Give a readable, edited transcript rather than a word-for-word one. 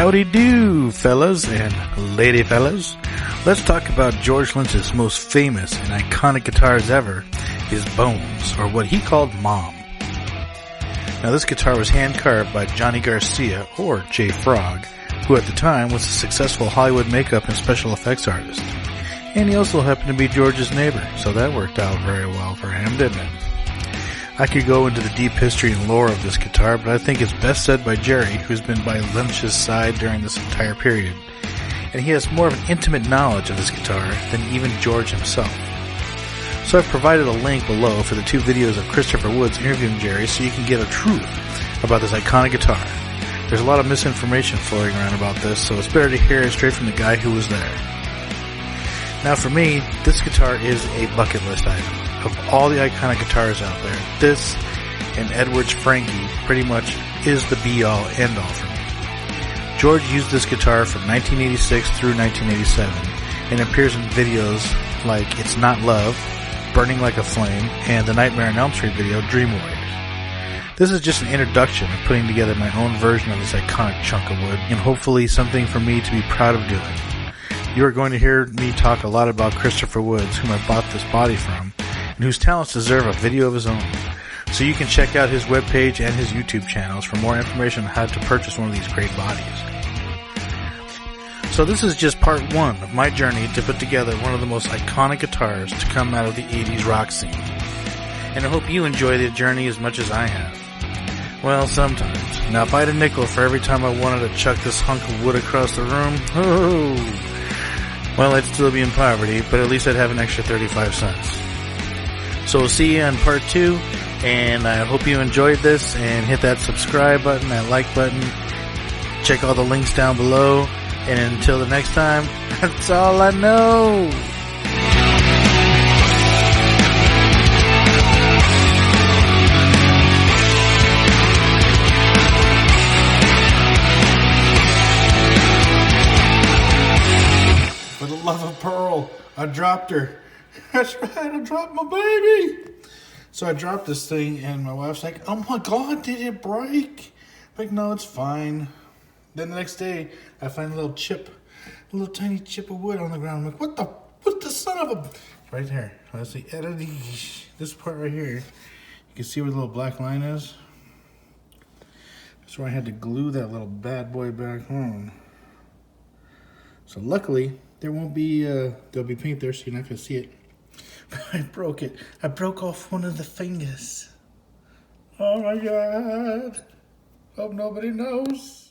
Howdy do, fellas and lady fellas. Let's talk about George Lynch's most famous and iconic guitars ever, his Bones, or what he called Mom. Now this guitar was hand-carved by Johnny Garcia, or J. Frog, who at the time was a successful Hollywood makeup and special effects artist. And he also happened to be George's neighbor, so that worked out very well for him, didn't it? I could go into the deep history and lore of this guitar, but I think it's best said by Gerry, who's been by Lynch's side during this entire period. And he has more of an intimate knowledge of this guitar than even George himself. So I've provided a link below for the 2 videos of Christopher Woods interviewing Gerry so you can get a truth about this iconic guitar. There's a lot of misinformation floating around about this, so it's better to hear it straight from the guy who was there. Now for me, this guitar is a bucket list item. Of all the iconic guitars out there, this and Edward's Frankie pretty much is the be-all, end-all for me. George used this guitar from 1986 through 1987 and appears in videos like It's Not Love, Burning Like a Flame, and the Nightmare on Elm Street video, Dream Warriors. This is just an introduction of putting together my own version of this iconic chunk of wood, and hopefully something for me to be proud of doing. You are going to hear me talk a lot about Christopher Woods, whom I bought this body from, and whose talents deserve a video of his own. So you can check out his webpage and his YouTube channels for more information on how to purchase one of these great bodies. So this is just part 1 of my journey to put together one of the most iconic guitars to come out of the 80s rock scene. And I hope you enjoy the journey as much as I have. Well, sometimes. Now if I had a nickel for every time I wanted to chuck this hunk of wood across the room, well, I'd still be in poverty, but at least I'd have an extra 35 cents. So we'll see you on part 2, and I hope you enjoyed this, and hit that subscribe button, that like button, check all the links down below, and until the next time, that's all I know. For the love of Pearl, I dropped her. That's right, I dropped my baby. So I dropped this thing, and my wife's like, oh my God, did it break? I'm like, no, it's fine. Then the next day, I find a little tiny chip of wood on the ground. I'm like, what the son of a... Right here. Let's see, this part right here. You can see where the little black line is. That's where I had to glue that little bad boy back on. So luckily, there won't be, there'll be paint there, so you're not going to see it. I broke it. I broke off one of the fingers. Oh my God. Hope nobody knows.